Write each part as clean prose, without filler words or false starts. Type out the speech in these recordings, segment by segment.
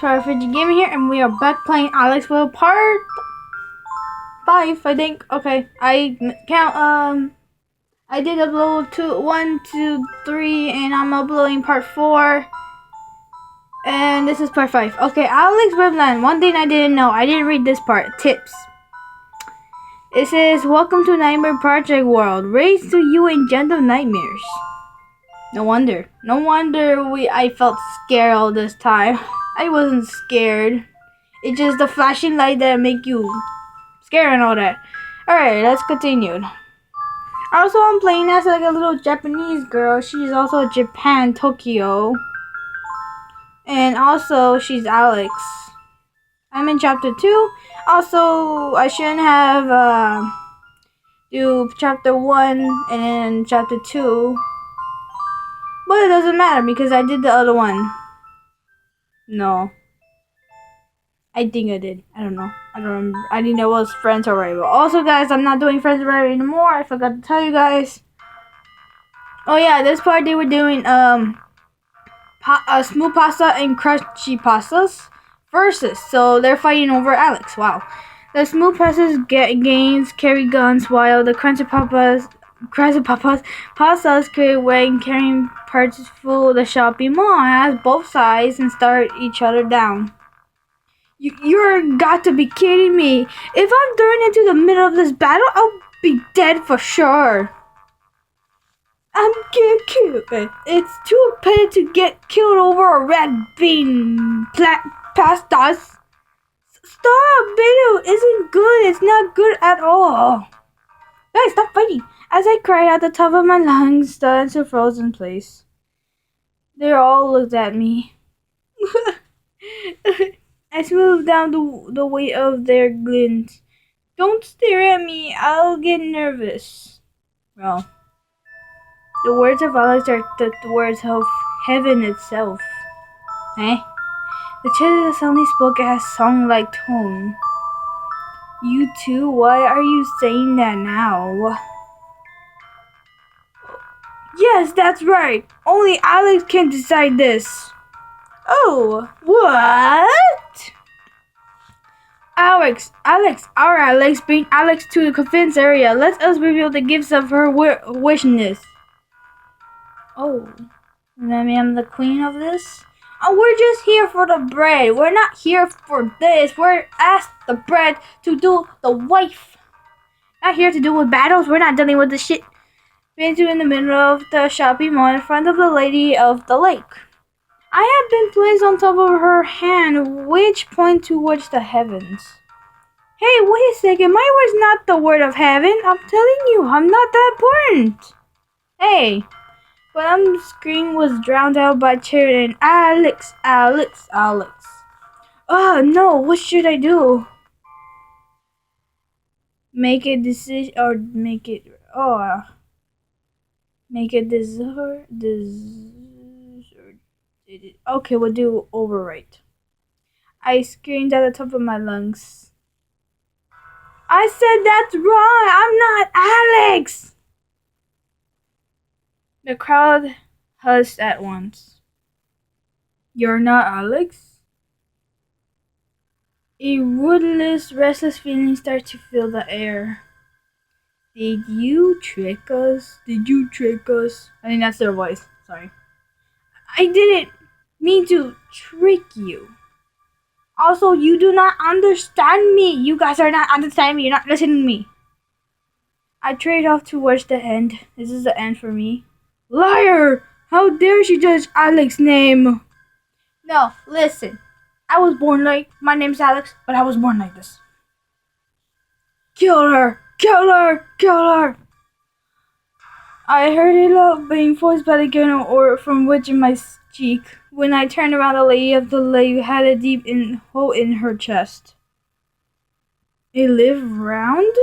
Perfect Gaming here, and we are back playing Alex Will Part 5, I think. Okay, I did upload 1, 2, 3, and I'm uploading Part 4. And this is Part 5. Okay, Alex Webland. One thing I didn't know, I didn't read this part. Tips. It says, welcome to Nightmare Project World. Raised to you in gentle nightmares. No wonder. No wonder I felt scared all this time. I wasn't scared. It's just the flashing light that make you scared and all that. Alright, let's continue. Also, I'm playing as like a little Japanese girl. She's also Japan, Tokyo. And also, she's Alex. I'm in chapter 2. Also, I shouldn't have do chapter 1 and then chapter 2. But it doesn't matter because I did the other one. No. I think I did. I don't know. I don't remember. I think it was Friends already. But also, guys, I'm not doing Friends already anymore. I forgot to tell you guys. Oh yeah, this part they were doing smooth pasta and crunchy pastas versus. So they're fighting over Alex. Wow. The smooth pastas gains carry guns while the crunchy pastas carry away and carrying parts full the shopping mall as both sides and start each other down. You're got to be kidding me. If I'm thrown into the middle of this battle, I'll be dead for sure. I'm getting killed. It's too petty to get killed over a red bean pastas. Stop! Video isn't good. It's not good at all. Guys, stop fighting. As I cried at the top of my lungs, stunned to frozen place. They all looked at me. I smoothed down the weight of their glint. Don't stare at me. I'll get nervous. Well, the words of Alex are the words of heaven itself. Eh? The child suddenly spoke a song-like tone. You too? Why are you saying that now? Yes, that's right. Only Alex can decide this. Oh, what? Our Alex, bring Alex to the convince area. Let us reveal the gifts of her wishness. Oh, that mean I'm the queen of this? Oh, we're just here for the bread. We're not here for this. We're asked the bread to do the wife. Not here to deal with battles. We're not dealing with the shit. Been to in the middle of the shopping mall in front of the Lady of the Lake. I have been placed on top of her hand, which point towards the heavens. Hey, wait a second. My word's not the word of heaven. I'm telling you, I'm not that important. Hey. But scream was drowned out by cheering and Alex. Oh no, what should I do? Make a decision or make it make a desert. Okay, we'll do overwrite. I screamed at the top of my lungs. I said that's wrong. I'm not Alex. The crowd hushed at once. You're not Alex? A ruthless, restless feeling started to fill the air. Did you trick us? I think that's their voice. Sorry. I didn't mean to trick you. Also, you do not understand me. You guys are not understanding me. You're not listening to me. I trade off towards the end. This is the end for me. Liar! How dare she judge Alex's name? No, listen. I was born like, my name's Alex, but I was born like this. Kill her! Kill her! Kill her! I heard a loud being voiced by the gun or from which in my cheek. When I turned around, the Lady of the Lake had a deep hole in her chest. A live round?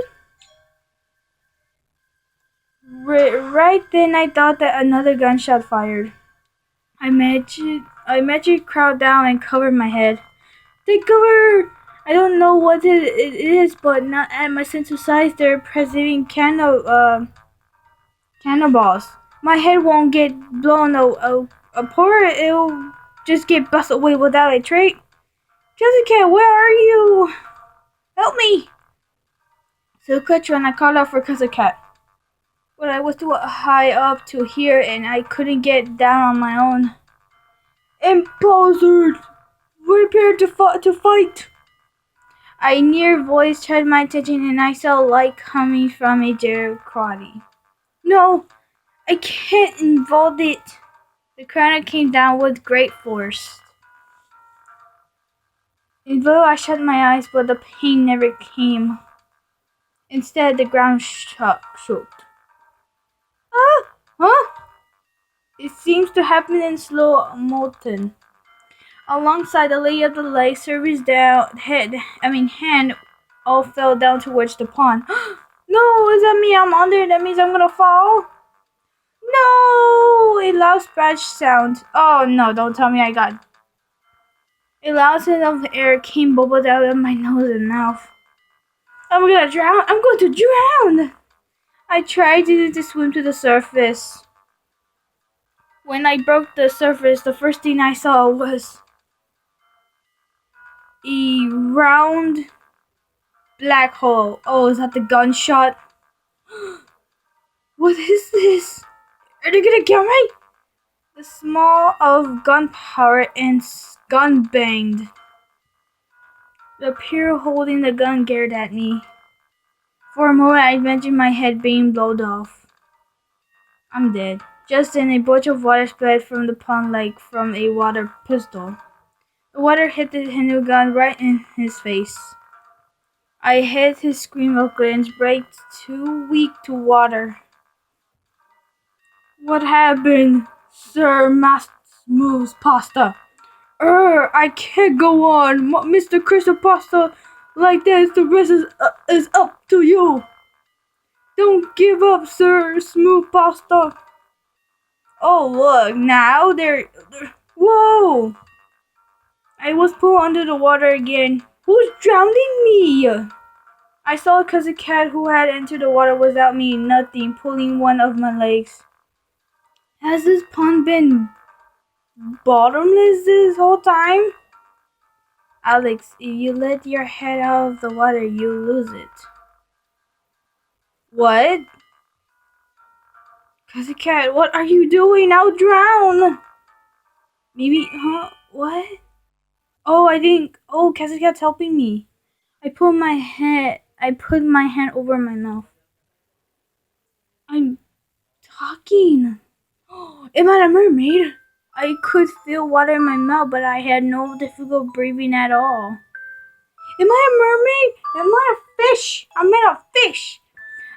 Right then, I thought that another gunshot fired. I magically crouched down and covered my head. Take cover! I don't know what it is, but not at my sense of size. They're preserving cannonballs. My head won't get blown apart. It'll just get busted away without a trait. Jessica, where are you? Help me! So cut when I called out for Cousin Cat. But I was too high up to hear and I couldn't get down on my own. Imposter! Prepare to fight! A near voice tried my attention and I saw light coming from a Rotty. No, I can't involve it. The crown came down with great force. Although I shut my eyes, but the pain never came. Instead, the ground shook. Ah! Huh? It seems to happen in slow motion. Alongside the lady of the lake, service hand all fell down towards the pond. No, is that me? I'm under. That means I'm gonna fall. No! A loud splash sound. Oh no, don't tell me I got. A loud sound of air came bubbled out of my nose and mouth. I'm gonna drown. I'm going to drown. I tried to swim to the surface. When I broke the surface, the first thing I saw was a round black hole. Oh, is that the gunshot? What is this? Are they gonna kill me? The smell of gunpowder and gun banged. The peer holding the gun glared at me. For a moment, I imagined my head being blown off. I'm dead. Just then, a bunch of water splashed from the pond like from a water pistol. The water hit the Hindu gun right in his face. I heard his scream of glands break, too weak to water. What happened, Sir Moves Pasta? I can't go on, Mr. Crystal Pasta, like this. The rest is up to you. Don't give up, Sir Smooth Pasta. Oh, look, now they're... Whoa! I was pulled under the water again. Who's drowning me? I saw Cousin Cat who had entered the water without me nothing, pulling one of my legs. Has this pond been bottomless this whole time? Alex, if you let your head out of the water, you lose it. What? Cousin Cat, what are you doing? I'll drown! Maybe, huh? What? Oh, I think, Cousin Cat's helping me. I put my hand over my mouth. I'm talking. Am I a mermaid? I could feel water in my mouth, but I had no difficulty breathing at all. Am I a mermaid? Am I a fish? I'm made of fish.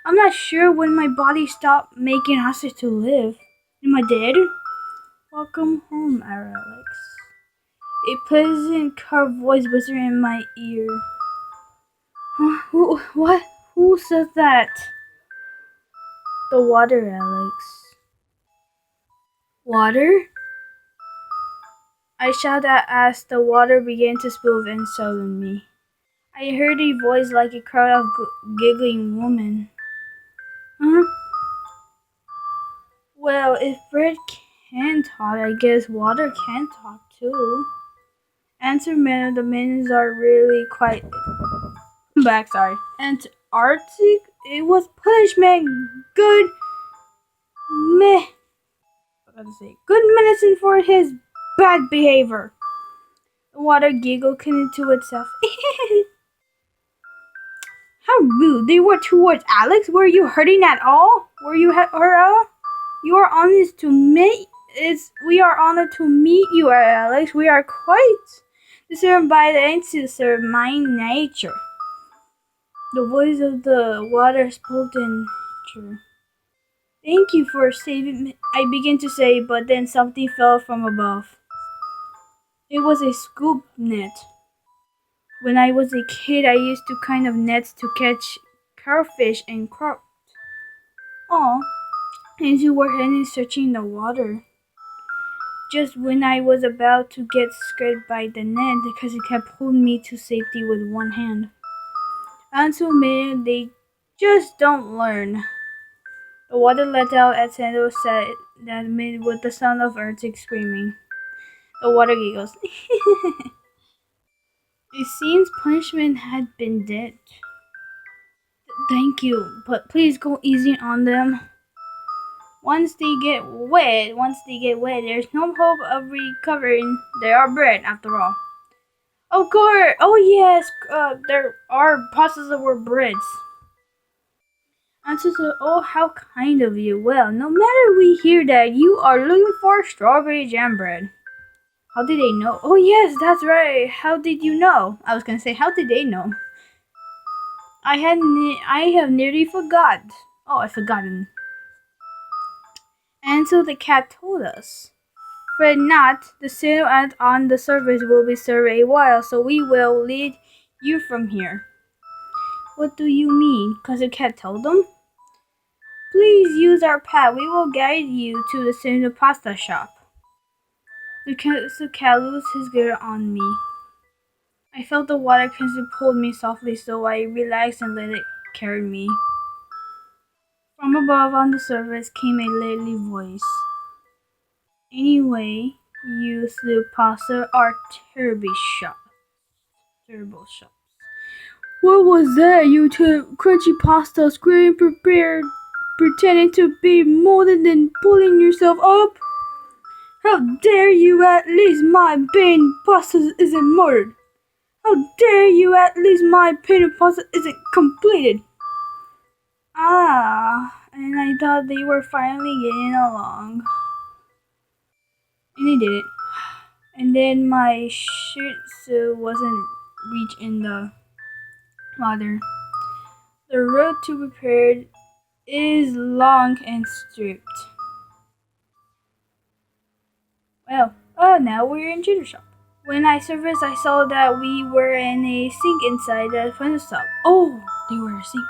I'm not sure when my body stopped making oxygen to live. Am I dead? Welcome home, Alex. A pleasant carved voice whispered in my ear. What? Who said that? The water, Alex. Water? I shouted as the water began to spill and swallow me. I heard a voice like a crowd of giggling women. Huh? Well, if bread can talk, I guess water can talk too. Answer man, the minutes are really quite back, sorry. Antarctic? It was punishment. Good meh. Good medicine for his bad behavior. The water giggled to itself. How rude. They were towards Alex. Were you hurting at all? Were you hurt at all? You are honest to me. We are honored to meet you, Alex. We are quite disturbed by the ancestor of my nature. The voice of the water spoke in nature. Thank you for saving me, I began to say, but then something fell from above. It was a scoop net. When I was a kid, I used to kind of nets to catch crawfish and carp. Oh, and you were heading searching the water. Just when I was about to get scraped by the net, because it kept pulling me to safety with one hand. Until minute, they just don't learn. The water let out as Sandro said that made with the sound of Earth screaming. The water giggles. It seems punishment had been dead. Thank you, but please go easy on them. Once they get wet, there's no hope of recovering. They are bread, after all. Of course. Oh yes. There are pastas that were breads. Ancestor, oh, how kind of you. Well, no matter we hear that you are looking for strawberry jam bread. How did they know? Oh yes, that's right. How did you know? I was gonna say, how did they know? I have nearly forgot. Oh, I've forgotten. And so the cat told us. Fret not, the sail on the surface will be served a while, so we will lead you from here. What do you mean? Cause the cat told them? Please use our path. We will guide you to the center pasta shop. The cat loosed his grip on me. I felt the water crimson pulled me softly, so I relaxed and let it carry me. From above on the surface came a lily voice. Anyway, you through pasta are terrible shops. What was that? You two crunchy pasta screaming prepared, pretending to be molded and pulling yourself up? How dare you! At least my pain pasta isn't murdered. How dare you! At least my pain pasta isn't completed. Ah, and I thought they were finally getting along. And they didn't. And then my shirt so wasn't reach in the water. The road to prepared is long and stripped. Well, now we're in Judo shop. When I surfaced, I saw that we were in a sink inside the furniture shop. Oh, they were a sink.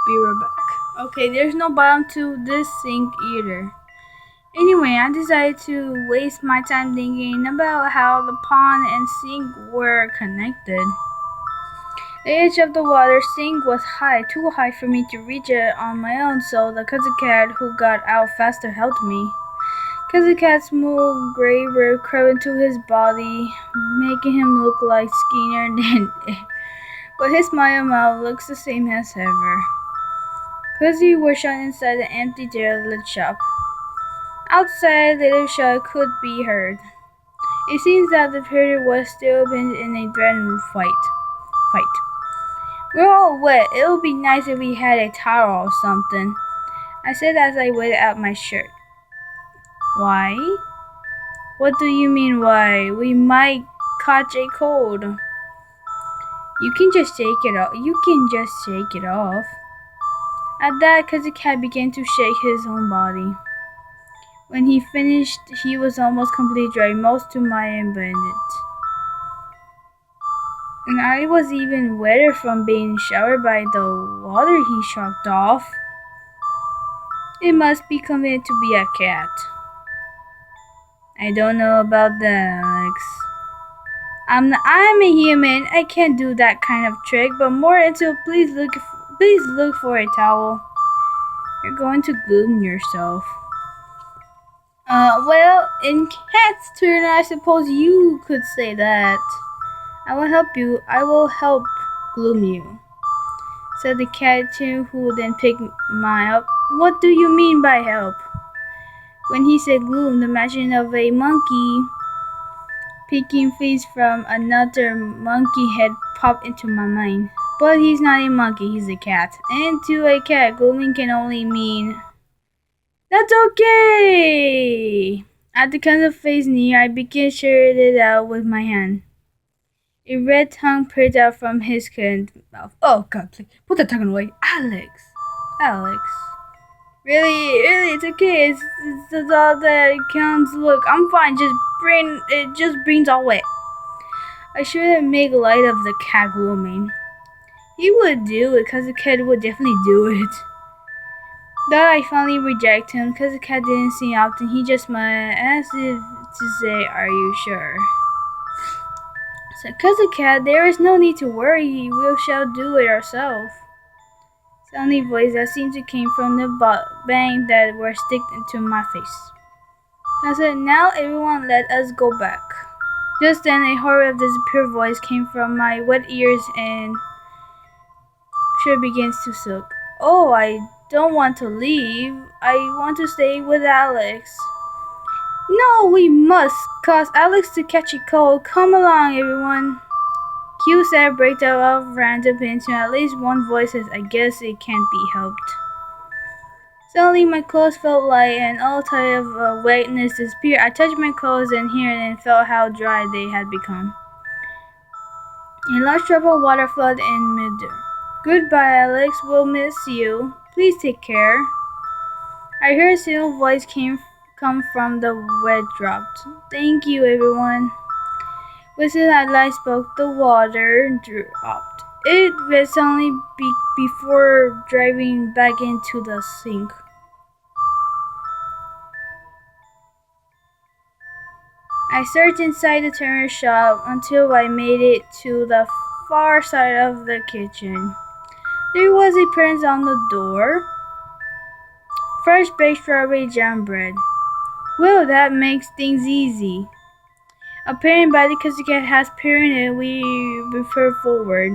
Be right back. Okay, there's no bottom to this sink either. Anyway, I decided to waste my time thinking about how the pond and sink were connected. The edge of the water sink was high, too high for me to reach it on my own, so the cousin cat who got out faster helped me. Cousin Cat's smooth gray robe curved into his body, making him look like skinnier than ever. But his smile mouth looks the same as ever. Cozy was shut inside the empty derelict shop. Outside, the little shot could be heard. It seems that the period was still been in a dreadful fight. We're all wet. It would be nice if we had a towel or something, I said as I wetted out my shirt. Why? What do you mean why? We might catch a cold. You can just shake it off. At that, Cousin Cat began to shake his own body. When he finished, he was almost completely dry, most to my embarrassment. And I was even wetter from being showered by the water he shocked off. It must be convenient to be a cat. I don't know about that, Alex. I'm a human. I can't do that kind of trick. But more until please look for a towel. You're going to gloom yourself. Well, in cat's turn, I suppose you could say that. I will help you. I will help gloom you, said the cat who then picked mine up. What do you mean by help? When he said gloom, the imagination of a monkey picking face from another monkey head popped into my mind. But he's not a monkey, he's a cat. And to a cat, glooming can only mean, that's okay! At the kind of face near, I began sharing it out with my hand. A red tongue peered out from his current mouth. Oh God, please, put the tongue away. Alex. Really, it's okay. It's all that counts. Look, I'm fine. Just brains all wet. I shouldn't make light of the cat glooming. He would do it, cause the cat would definitely do it. Though I finally reject him, cause the cat didn't see often. He just smiled as if to say, "Are you sure?" So, Cousin Cat, there is no need to worry. We shall do it ourselves. Soundly voice that seemed to come from the bank that were sticked into my face. I said, now everyone let us go back. Just then, a horrid disappeared voice came from my wet ears and Shit begins to soak. Oh, I don't want to leave. I want to stay with Alex. No, we must cause Alex to catch a cold. Come along, everyone. Q said, breaked out of random into at least one voice says, I guess it can't be helped. Suddenly, my clothes felt light and all type of wetness disappeared. I touched my clothes and here and felt how dry they had become. A large drop of water flooded in midair. Goodbye, Alex. We'll miss you. Please take care. I heard a single voice come from the wet dropped. Thank you, everyone. With it, I spoke. The water dropped. It was suddenly before driving back into the sink. I searched inside the turner shop until I made it to the far side of the kitchen. There was a print on the door. Fresh baked strawberry jam bread. Well, that makes things easy. Apparently, by the Kissy Cat has pyramid, we refer forward.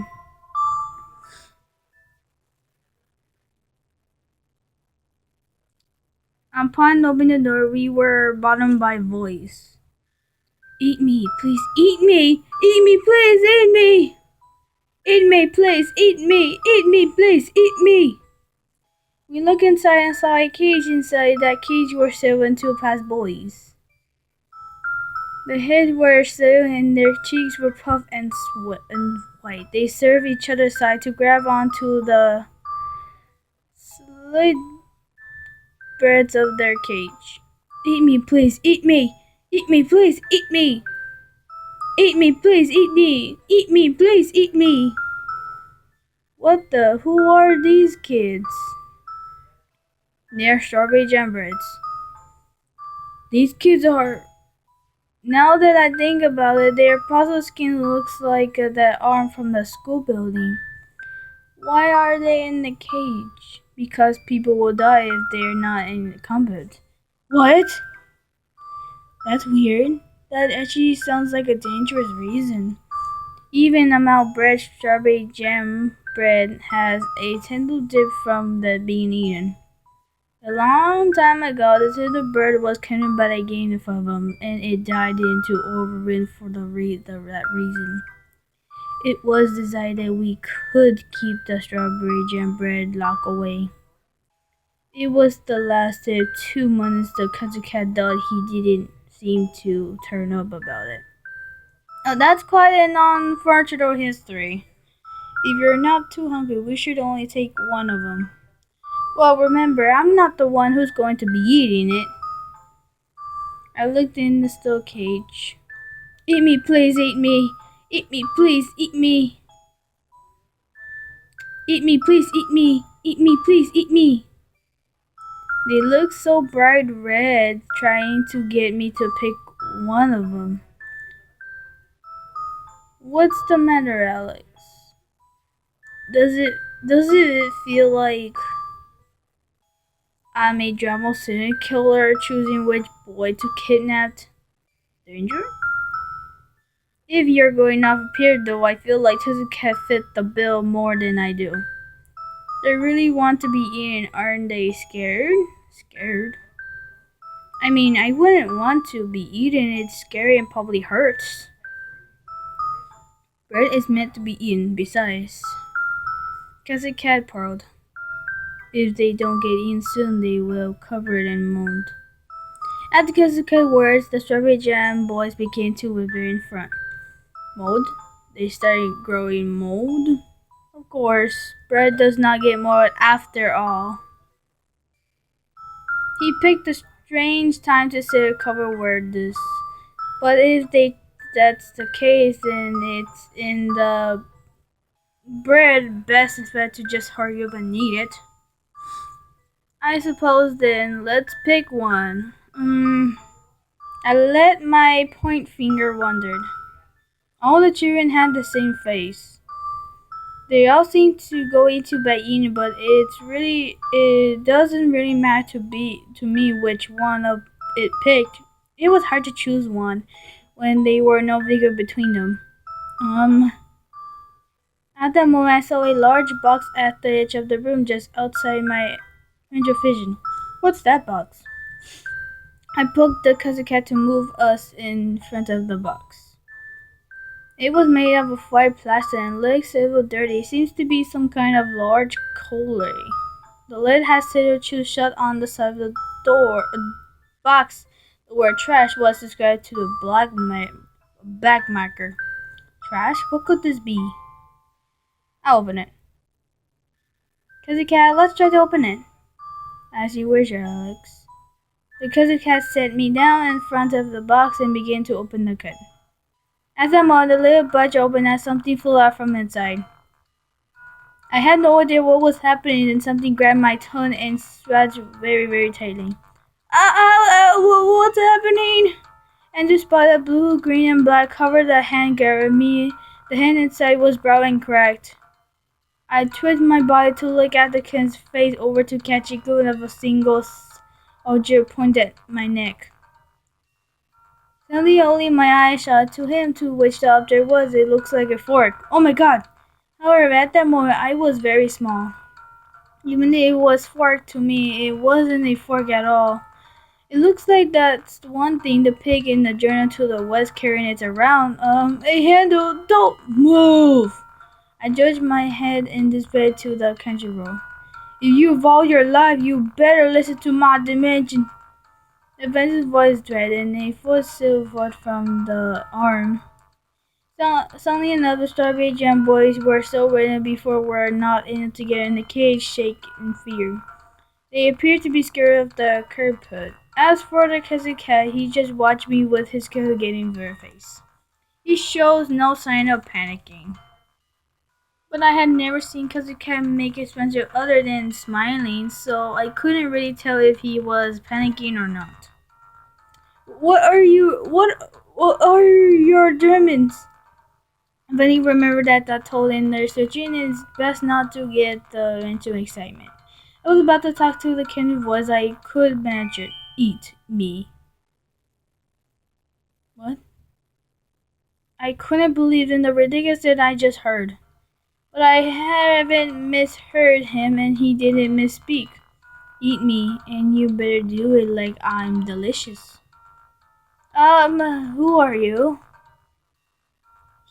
Upon opening the door, we were bottomed by voice. Eat me, please, eat me! Eat me, please, eat me! Eat me, please, eat me! Eat me, please, eat me! We looked inside and saw a cage. Inside that cage were 2 past boys. The heads were still and their cheeks were puffed and white. They served each other's side to grab onto the slit breads of their cage. Eat me, please, eat me! Eat me, please, eat me! Eat me, please, eat me! Eat me, please, eat me! What the? Who are these kids? They're strawberry jam breads. These kids are... Now that I think about it, their puzzle skin looks like that arm from the school building. Why are they in the cage? Because people will die if they're not in combat. What? That's weird. That actually sounds like a dangerous reason. Even amount bread, strawberry jam bread has a tender dip from the being eaten. A long time ago, the tender bird was killed by a gang of them, and it died into overwind for that reason. It was decided that we could keep the strawberry jam bread locked away. It was the last of 2 months the country cat thought he didn't seem to turn up about it. Now that's quite an unfortunate history. If you're not too hungry, we should only take one of them. Well, remember, I'm not the one who's going to be eating it. I looked in the steel cage. Eat me, please, eat me. Eat me, please, eat me. Eat me, please, eat me. Eat me, please, eat me. They look so bright red, trying to get me to pick one of them. What's the matter, Alex? Does it feel like I'm a drama serial killer choosing which boy to kidnap? Danger? If you're going off a period though, I feel like Cat fit the bill more than I do. They really want to be eaten, aren't they? Scared? Scared? I mean, I wouldn't want to be eaten. It's scary and probably hurts. Bread is meant to be eaten, besides. Cat purred. If they don't get eaten soon, they will cover it in mold. At the Cat words, the strawberry jam boys began to wither in front. Mold? They started growing mold? Of course, bread does not get mold after all. He picked a strange time to say a cover word this. But if that's the case, then it's in the bread. Best is better to just hurry up and eat it. I suppose then, let's pick one. I let my point finger wander. All the children had the same face. They all seem to go into bed eating, but it doesn't really matter to me which one of it picked. It was hard to choose one when they were no bigger between them. Um, at that moment, I saw a large box at the edge of the room just outside my range of vision. What's that box? I poked the cousin cat to move us in front of the box. It was made up of white plastic and looks a little dirty. It seems to be some kind of large cutlery. The lid has hitherto shut on the side of the door. Box. The word trash was described to the back marker. Trash? What could this be? I'll open it. Cousin cat, let's try to open it. As you wish, Alex. The cousin cat set me down in front of the box and began to open the lid. At that moment, the lid budged open as something flew out from inside. I had no idea what was happening, and something grabbed my tongue and scratched very, very tightly. What's happening? And the spot of blue, green, and black covered the hand grabbed me. The hand inside was brown and cracked. I twisted my body to look at the kid's face over to catch a glimpse of a single object pointed at my neck. Suddenly, only my eyes shot to him to which the object was. It looks like a fork. Oh my god! However, at that moment, I was very small. Even if it was fork to me, it wasn't a fork at all. It looks like that's one thing the pig in the journey to the west carrying it around. A handle. Don't move! I judged my head in despair to the country road. If you value your life, you better listen to my dimension. The fence's voice dread and a foot silvered from the arm. Suddenly another strawberry jam boys were so ready before were not in it together in the cage, shake in fear. They appeared to be scared of the curb put. As for the cousin cat, he just watched me with his calculating face. He shows no sign of panicking. But I had never seen Cousin Cat make expression other than smiling, so I couldn't really tell if he was panicking or not. What are your Germans? Then he remembered that I told him they're searching and it's best not to get into excitement. I was about to talk to the kindred voice I could manage it. Eat me. What? I couldn't believe in the ridiculous that I just heard. But I haven't misheard him and he didn't misspeak. Eat me, and you better do it like I'm delicious. Who are you?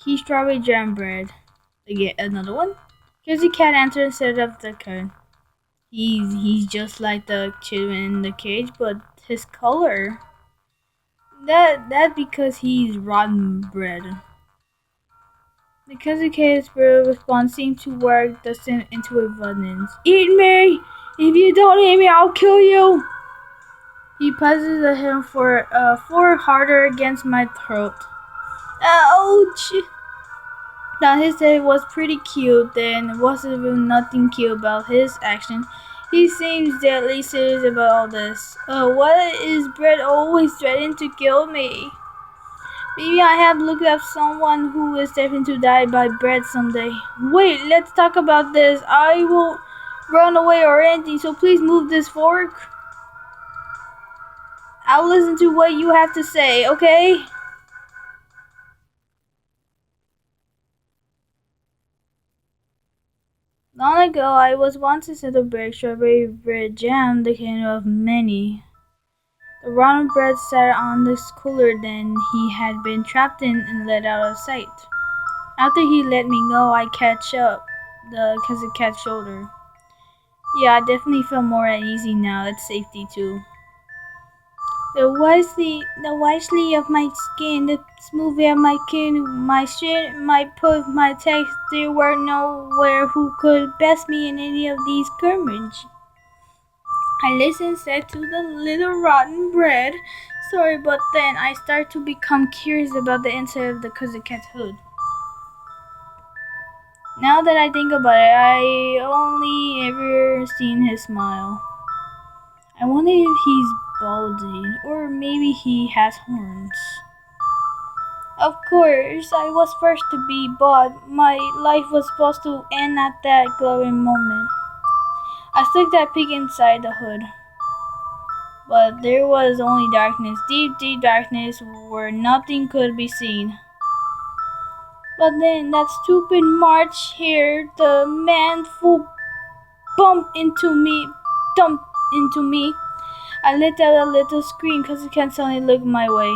He's strawberry jam bread. Again, another one? Here's the cat answered instead of the cat. He's just like the children in the cage, but his color. That because he's rotten bread. Because the cat's response seemed to work the sin into abundance. Eat me! If you don't eat me, I'll kill you! He presses the hand for harder against my throat. Ouch! Now his head was pretty cute, then wasn't even nothing cute about his action. He seems deadly serious about all this. Why is Brett always threatening to kill me? Maybe I have looked up someone who is destined to die by bread someday. Wait, let's talk about this. I won't run away or anything, so please move this fork. I'll listen to what you have to say, okay? Long ago, I was once instead of bread, strawberry bread jam, the king of many. The rotten bread sat on this cooler than he had been trapped in and let out of sight. After he let me go, I catch up the cousin cat's shoulder. Yeah, I definitely feel more at ease now. It's safety too. The wisely of my skin, the smooth of my kin, my shit, my puff, my text, there were nowhere who could best me in any of these skirmishes. I listened said to the little rotten bread. Sorry, but then I start to become curious about the inside of the cousin cat's hood. Now that I think about it, I only ever seen his smile. I wonder if he's balding, or maybe he has horns. Of course, I was first to be, but my life was supposed to end at that glowing moment. I stuck that pig inside the hood. But there was only darkness, deep, deep darkness, where nothing could be seen. But then that stupid March here, the man full bumped into me. I let out a little scream because he can't suddenly look my way.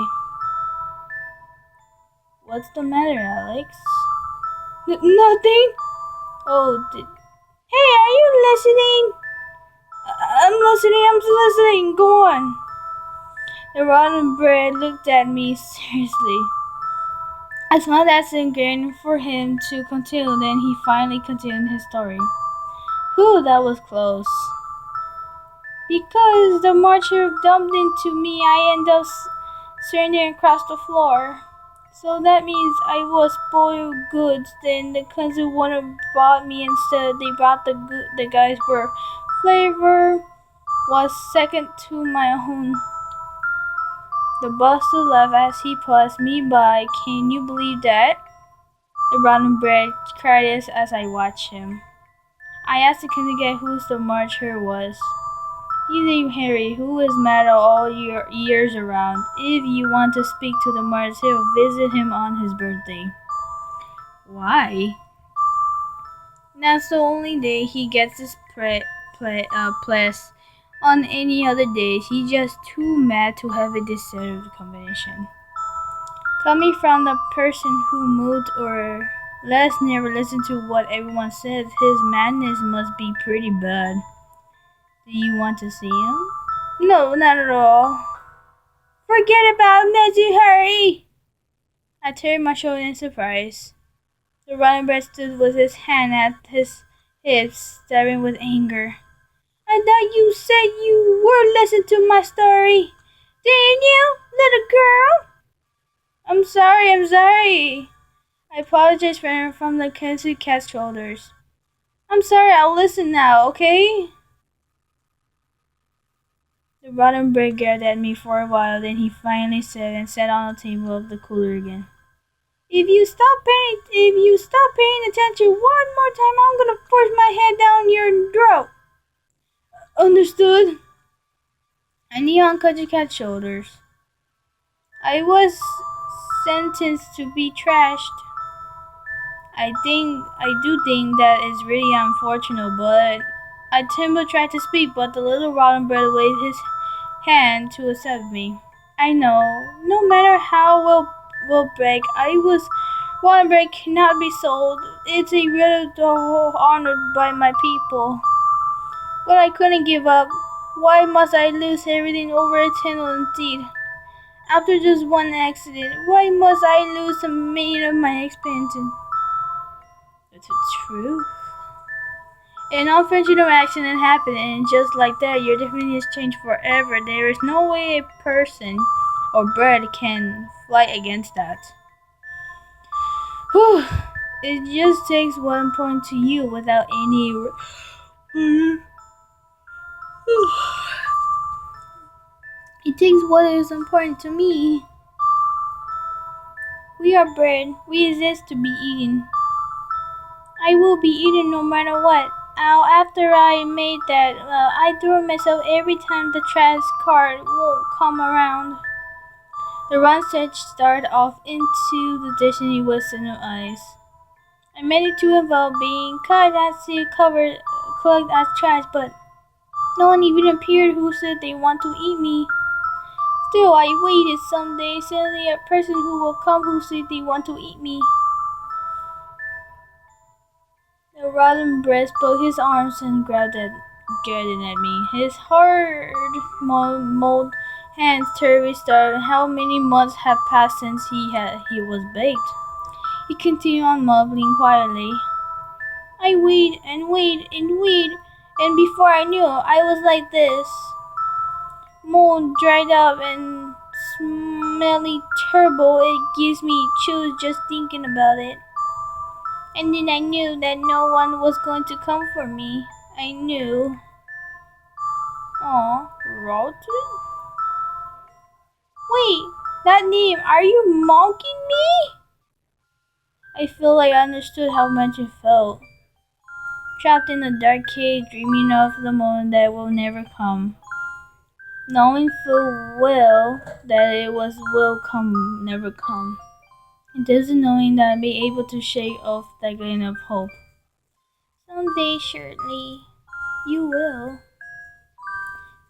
What's the matter, Alex? Nothing. Oh, hey, are you listening? I'm listening. Go on. The rotten bread looked at me seriously. I smiled at him, grin for him to continue. Then he finally continued his story. Whew, that was close. Because the marcher dumped into me, I ended up surrendering across the floor. So that means I was spoiled goods. Then the cousin wouldn't bought me instead. They brought the guys were flavor was second to my own. The buster laughed as he passed me by. Can you believe that? The rotten bread cried as I watched him. I asked the candidate who the marcher was. He's named Harry, who is mad all years around. If you want to speak to the martyr, visit him on his birthday. Why? That's the only day he gets his place. On any other days, he's just too mad to have a deserved combination. Coming from the person who moved or less never listened to what everyone says, his madness must be pretty bad. Do you want to see him? No, not at all. Forget about Magic Harry! I turned my shoulder in surprise. The rotten bread stood with his hand at his hips, staring with anger. I thought you said you were listening to my story. Didn't you, little girl? I'm sorry. I apologized for him from the cat's shoulders. I'm sorry, I'll listen now, okay? The rotten bread glared at me for a while, then he finally said and sat on the table of the cooler again. If you stop paying attention one more time, I'm gonna force my head down your throat. Understood? I knee on Cousin Cat's shoulders. I was sentenced to be trashed. I do think that is really unfortunate, but Timbo tried to speak, but the little rotten bread waved his hand to accept me. I know, no matter how well bred I was, rotten bread cannot be sold. It's a real honored by my people. But I couldn't give up. Why must I lose everything over a tunnel indeed? After just one accident, why must I lose a minute of my expansion? It's the truth. An unfortunate accident happened, and just like that, your definition has changed forever. There is no way a person or bird can fight against that. Whew. It just takes 1 point to you without any. It takes what is important to me. We are bred. We exist to be eaten. I will be eaten no matter what. After I made that, I throw myself every time the trash cart won't come around. The run stretch started off into the Disney with no eyes. I made it to involve being cut as to collect as trash, but no one even appeared who said they want to eat me. Still, I waited. Someday, suddenly a person who will come who said they want to eat me. The rotten bread spoke his arms and glared at me. His hard mold hands terribly started. How many months had passed since he was baked? He continued on mumbling quietly. I waited, and before I knew, I was like this. Mold dried up and smelly terrible. It gives me chills just thinking about it. And then I knew that no one was going to come for me. I knew. Aw, Rotty? Wait, that name, are you mocking me? I feel like I understood how much it felt. Trapped in a dark cave, dreaming of the moment that will never come. knowing full well that it was will come, never come. It doesn't knowing that I'll be able to shake off that grain of hope. Someday, surely, you will.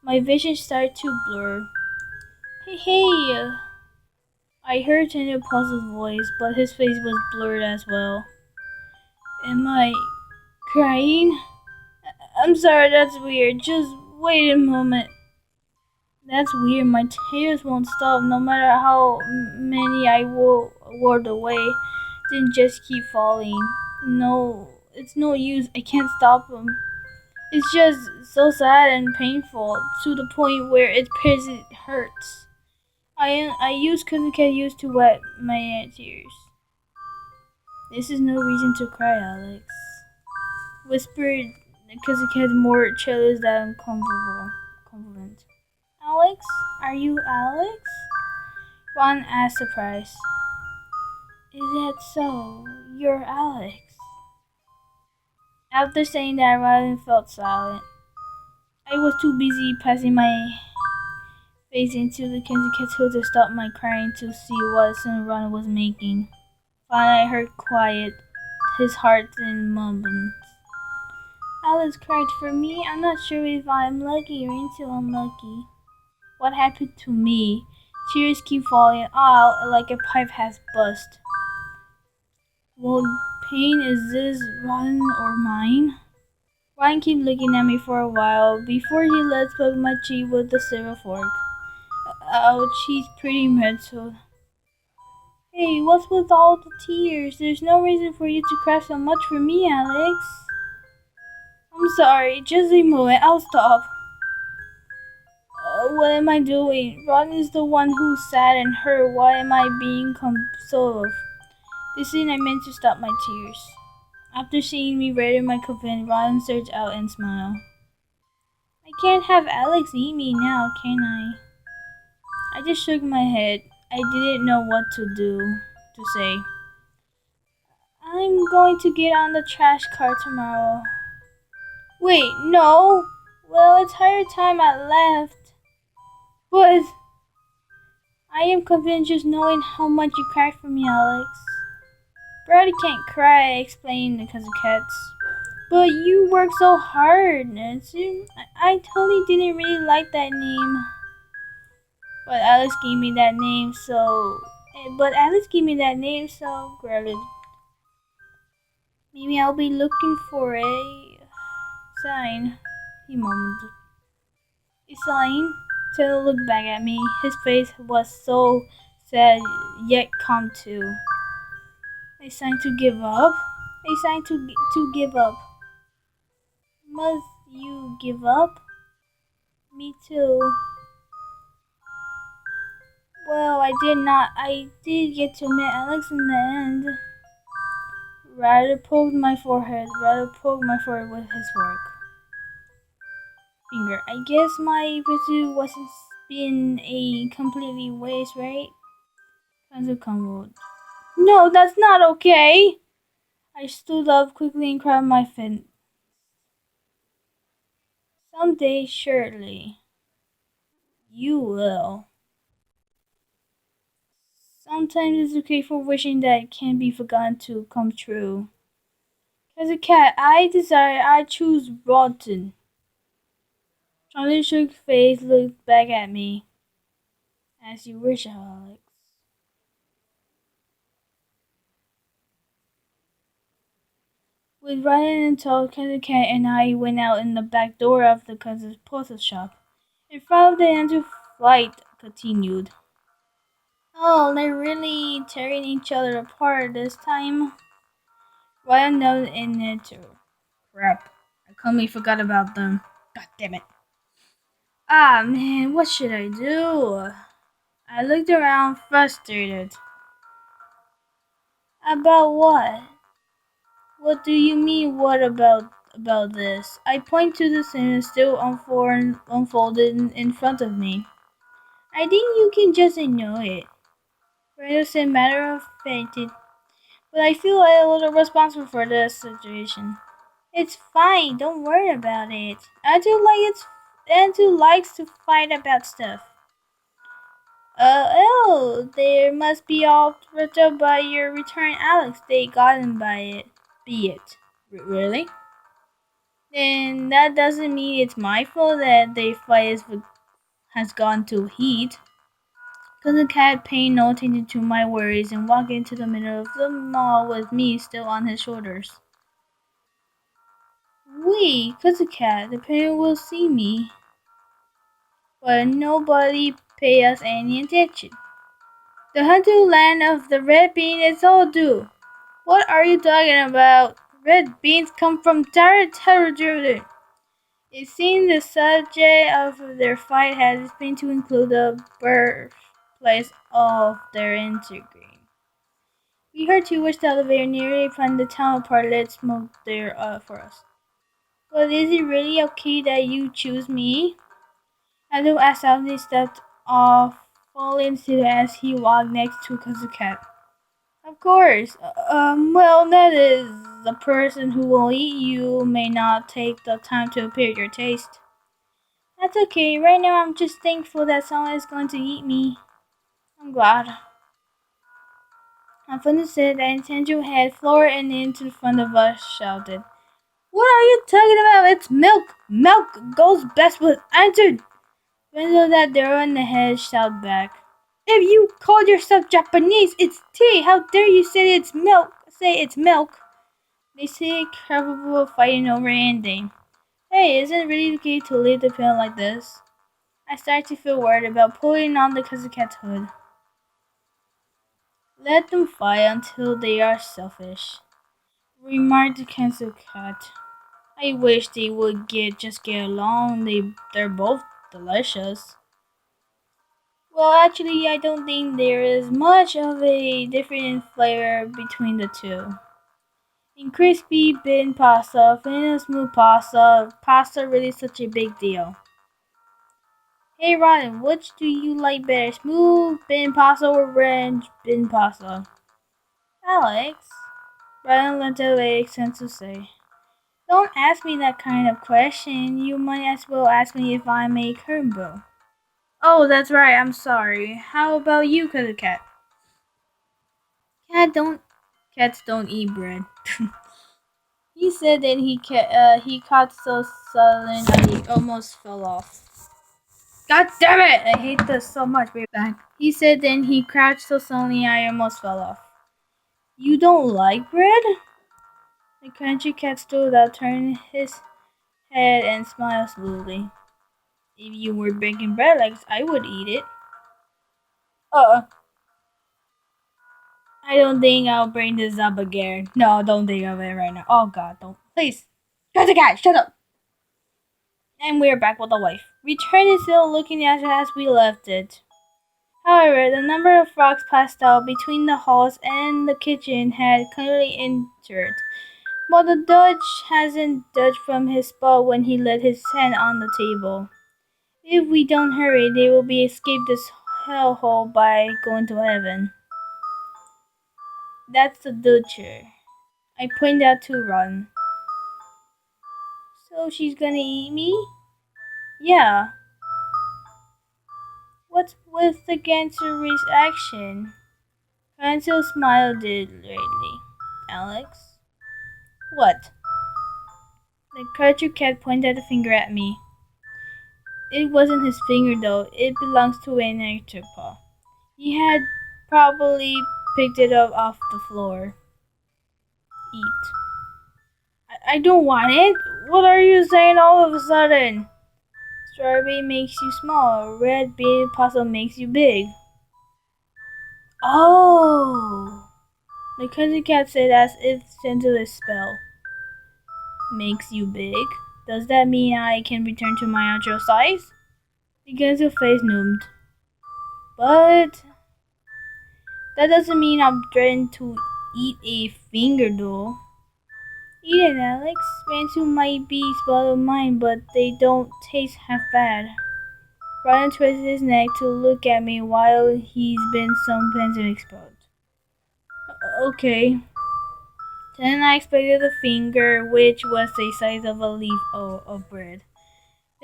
My vision started to blur. Hey, hey! I heard Daniel Puzzle's voice, but his face was blurred as well. Am I crying? I'm sorry, that's weird. Just wait a moment. That's weird. My tears won't stop no matter how many I will ward away. Then just keep falling. No, it's no use. I can't stop them. It's just so sad and painful to the point where it hurts. I use cousin cat used to wet my tears. This is no reason to cry, Alex. Whispered cousin cat more chillish than confident. Alex? Are you Alex? Ron asked surprised. Is that so? You're Alex. After saying that, Ron felt silent. I was too busy passing my face into the cousin cat's hood to stop my crying to see what sound Ron was making. Finally, I heard quiet, his heart in mumbles. Alice cried for me. I'm not sure if I'm lucky or into unlucky. What happened to me? Tears keep falling out like a pipe has burst. What pain is this, Ron or mine? Ryan kept looking at me for a while before he let poke my cheek with the silver fork. Ouch, he's pretty mental. Hey, what's with all the tears? There's no reason for you to cry so much for me, Alex. I'm sorry, just a moment, I'll stop. What am I doing? Ron is the one who's sad and hurt. Why am I being consoled? This thing I meant to stop my tears. After seeing me ready my coffin, Ron surged out and smiled. I can't have Alex eat me now, can I? I just shook my head. I didn't know what to say. I'm going to get on the trash car tomorrow. Wait, no! Well, it's higher time I left. But I am convinced just knowing how much you cried for me, Alex. Brody can't cry, explained the cousin cats. But you work so hard, Nancy. I totally didn't really like that name. But Alex gave me that name, so... Granted. Maybe I'll be looking for a sign, he mumbled. A sign? Taylor looked back at me. His face was so sad, yet calm too. A sign to give up? A sign to give up. Must you give up? Me too. Well, I did not. I did get to meet Alex in the end. Ryder poked my forehead with his fork. Finger. I guess my pursuit wasn't been a completely waste, right? Kanzu crumbled. No, that's not okay. I stood up quickly and grabbed my fin. Someday, surely, you will. Sometimes it's okay for wishing that can't be forgotten to come true. As a cat, I choose rotten. Charlie shook face, looked back at me. As you wish, Alex. With Ryan and Todd, Cousin Cat and I went out in the back door of the cousin's postal shop. In front of the engine flight continued. Oh, they're really tearing each other apart this time. Ryan nodded in it too. Crap. I completely forgot about them. God damn it. Ah, man, what should I do? I looked around, frustrated. About what? What do you mean, what about this? I point to the scene still unfolded in front of me. I think you can just ignore it. Randall said matter of fact, but I feel a little responsible for this situation. It's fine, don't worry about it. I do like and who likes to fight about stuff. Oh, they must be all ripped up by your return, Alex. They gotten by it. Be it. Really? Then that doesn't mean it's my fault that they fight has gone to heat. Cousin Cat paying no attention to my worries and walking into the middle of the mall with me still on his shoulders. We, Cousin Cat, the parent will see me, but nobody pay us any attention. The hunted land of the red bean is all due. What are you talking about? Red beans come from territory. It seems the subject of their fight has been to include the birthplace of their integrity. We heard too much the elevator nearly from the town apart. Let's move there for us. But is it really okay that you choose me? Adam asked softly stepped off, falling to as he walked next to Cousin Cat. Of course. Well, that is the person who will eat you may not take the time to appear your taste. That's okay. Right now, I'm just thankful that someone is going to eat me. I'm glad. Alfonso said that Antonio had floor and into front of us shouted. What are you talking about? It's milk! Milk goes best with answered. Window that there on the head shouted back. If you call yourself Japanese, it's tea. How dare you say it's milk? Say it's milk. They say capable of fighting over anything. Hey, isn't it really okay to leave the pill like this? I started to feel worried about pulling on the cousin cat's hood. Let them fight until they are selfish, remarked the cousin cat. I wish they would just get along. They're both delicious. Well, actually, I don't think there is much of a difference in flavor between the two. In crispy bean pasta, thin and smooth pasta really such a big deal. Hey Ryan, which do you like better, smooth bean pasta or ranch bean pasta? Alex, Ryan leant away, sense to say. Don't ask me that kind of question. You might as well ask me if I'm a curveball. Oh, that's right. I'm sorry. How about you, Cousin Cat? Cat don't. Cats don't eat bread. He said that he caught so sudden that he almost fell off. God damn it! I hate this so much. Back. He said then he crouched so suddenly I almost fell off. You don't like bread? The country cat stood up, turned his head, and smiled slowly. If you were baking bread legs, I would eat it. Uh, I don't think I'll bring this up again. No, don't think of it right now. Oh God, don't. Please. Cut the cat, shut up. And we're back with the wife. Returning still looking at it as we left it. However, the number of frogs passed out between the halls and the kitchen had clearly entered. But the Dutch hasn't budged from his spot when he laid his hand on the table. If we don't hurry, they will be escape this hellhole by going to heaven. That's the Dutcher. I pointed out to Ron. So she's gonna eat me? Yeah. What's with the gangster's action? Hansel smiled deliberately. Alex? What? The creature cat pointed a finger at me. It wasn't his finger though, it belongs to an paw. He had probably picked it up off the floor. Eat. I don't want it. What are you saying all of a sudden? Strawberry makes you small, red bean possum makes you big. Oh! The country cat said as if sent to a spell. Makes you big? Does that mean I can return to my natural size? The country face zoomed. But that doesn't mean I'm threatened to eat a finger though. Eat it, Alex. Ransu might be swallowed mine, but they don't taste half bad. Ryan twisted his neck to look at me while he's been some pencil exposed. Okay. Then I expected the finger, which was the size of a leaf of bread.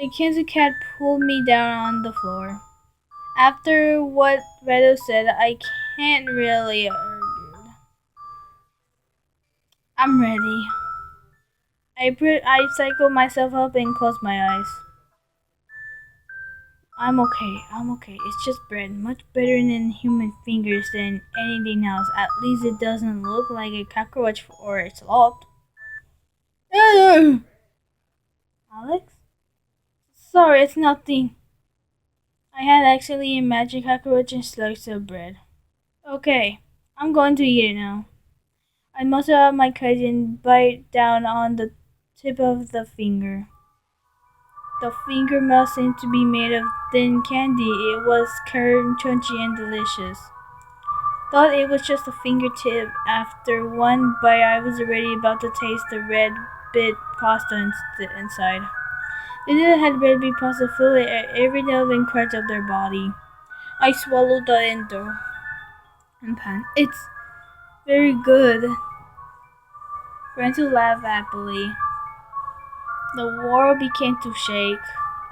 The Kansas cat pulled me down on the floor. After what Redo said, I can't really argue. I'm ready. I cycled myself up and closed my eyes. I'm okay. I'm okay. It's just bread. Much better than human fingers than anything else. At least it doesn't look like a cockroach or a sloth. Alex? Sorry, it's nothing. I had actually imagined cockroach and slugs of bread. Okay, I'm going to eat it now. I must have my cousin bite down on the tip of the finger. The finger must seem to be made of thin candy. It was crunchy and delicious. Thought it was just a fingertip. After one bite, I was already about to taste the red bit pasta inside. The little had red bit pasta filling every little crunch of their body. I swallowed the endo and pan. It's very good. Rental laughed happily. The world began to shake.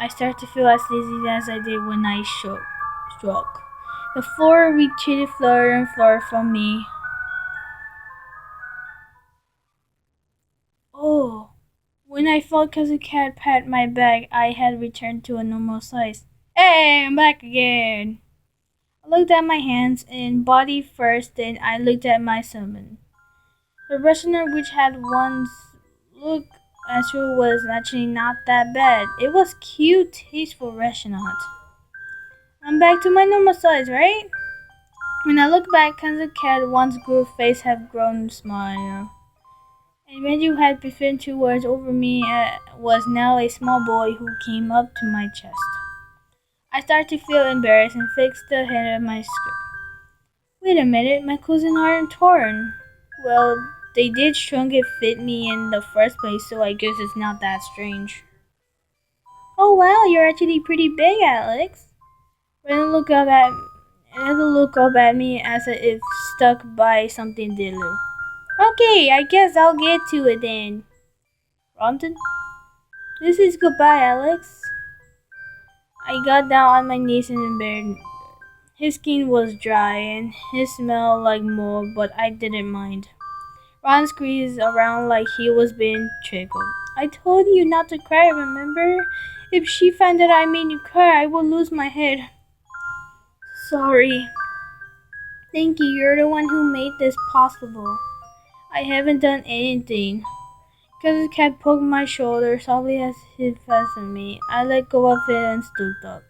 I started to feel as dizzy as I did when I struck. The floor retreated further and further from me. Oh, when I felt Cousin Cat pat my back, I had returned to a normal size. Hey, I'm back again. I looked at my hands and body first, then I looked at my summon. The restaurant, which had once looked as it was actually not that bad. It was cute, tasteful restaurant. I'm back to my normal size, right? When I look back, Kansas Cat once grew face had grown smaller. And when you had preferred two words over me was now a small boy who came up to my chest. I started to feel embarrassed and fixed the head of my skirt. Wait a minute, my clothes aren't torn. Well, they did shrunk and fit me in the first place, so I guess it's not that strange. Oh wow, you're actually pretty big, Alex. Brandon looked up at me as if stuck by something deadly. Okay, I guess I'll get to it then. Ronton? This is goodbye, Alex. I got down on my knees in the bed. His skin was dry and he smelled like mold, but I didn't mind. Ron squeezed around like he was being trickled. I told you not to cry, remember? If she found that I made you cry, I would lose my head. Sorry. Thank you, you're the one who made this possible. I haven't done anything. Cousin Cat poked my shoulder softly as he fastened me. I let go of it and stood up.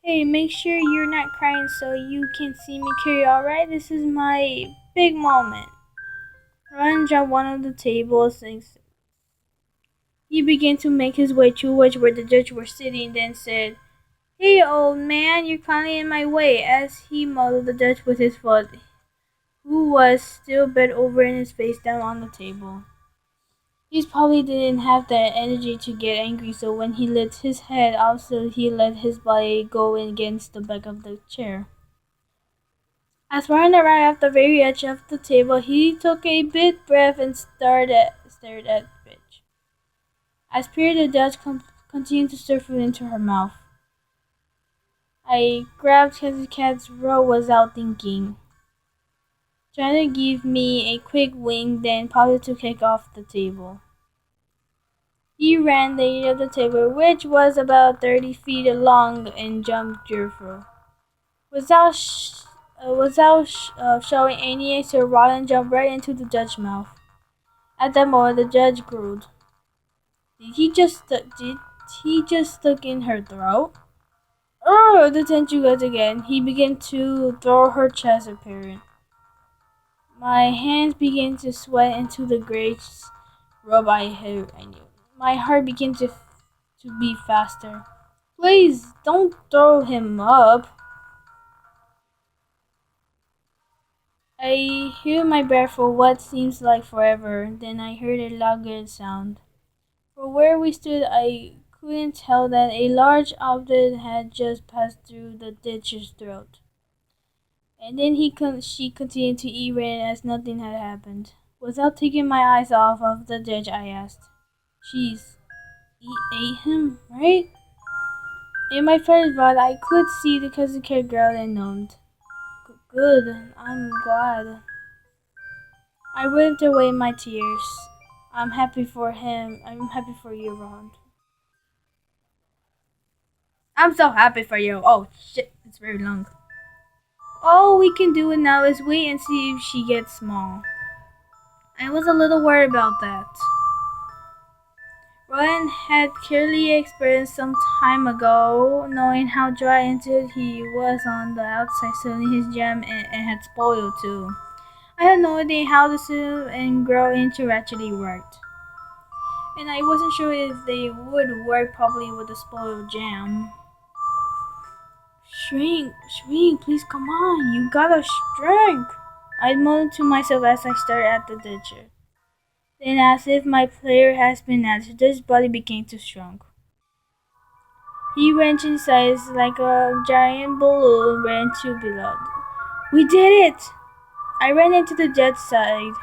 Hey, make sure you're not crying so you can see me cry, alright? This is my big moment. Ryan dropped one of the tables and he began to make his way towards where the judge was sitting, then said, Hey, old man, you're kindly in my way, as he muzzled the judge with his foot, who was still bent over and his face down on the table. He probably didn't have the energy to get angry, so when he lifted his head up, so he let his body go against the back of the chair. As Ryan arrived at the very edge of the table, he took a big breath and stared at Rich. As Peter the Dutch continued to stir food into her mouth. I grabbed his cat's robe without thinking, trying to give me a quick wink, then paused to kick off the table. He ran the edge of the table, which was about 30 feet long, and jumped Jeffro. Without showing any answer, Rollin jumped right into the judge's mouth. At that moment, the judge growled. Did he just stuck in her throat? Oh, the tension goes again. He began to throw her chest apparent. My hands began to sweat into the gray robe I knew. My heart began to beat faster. Please, don't throw him up. I held my breath for what seems like forever. Then I heard a loud good sound. From where we stood, I couldn't tell that a large object had just passed through the ditch's throat. And then she continued to eat Ren as nothing had happened. Without taking my eyes off of the ditch, I asked, She's ate him, right? In my first bite, I could see the cousin cat growl and moaned. Good, I'm glad. I wiped away my tears. I'm happy for him. I'm happy for you, Ron. I'm so happy for you. Oh shit, it's very long. All we can do now is wait and see if she gets small. I was a little worried about that. Ryan had clearly experienced some time ago, knowing how dry into he was on the outside, suddenly his jam and had spoiled too. I had no idea how the soup and grow into actually worked. And I wasn't sure if they would work properly with the spoiled jam. Shrink, please come on, you gotta shrink. I moaned to myself as I stared at the ditcher. Then, as if my prayer has been answered, his body became too strong. He wrenched in size like a giant balloon ran to below. We did it! I ran into the jet's side.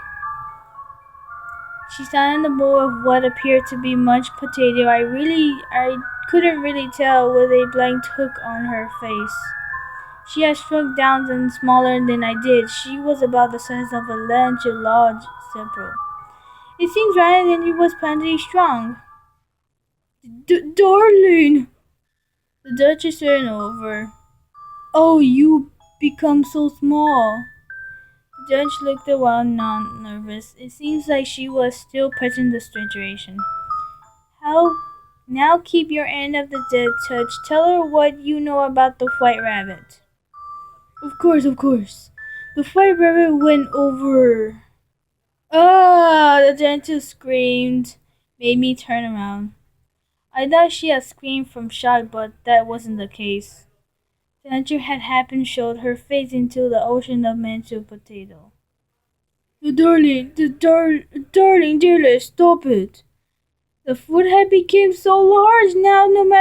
She sat in the bowl of what appeared to be much potato. I couldn't really tell with a blank look on her face. She had shrunk down and smaller than I did. She was about the size of a large zebra. It seems Ryan and was plenty strong. Darling! The Duchess turned over. Oh, you become so small. The judge looked around, non-nervous. It seems like she was still pressing the situation. How? Now keep your end of the dead touch. Tell her what you know about the white rabbit. Of course. The white rabbit went over. Ah! The dentist screamed, made me turn around. I thought she had screamed from shock, but that wasn't the case. The answer had happened showed her face into the ocean of mantua potato. Darling, dearest, stop it. The food had become so large now, no matter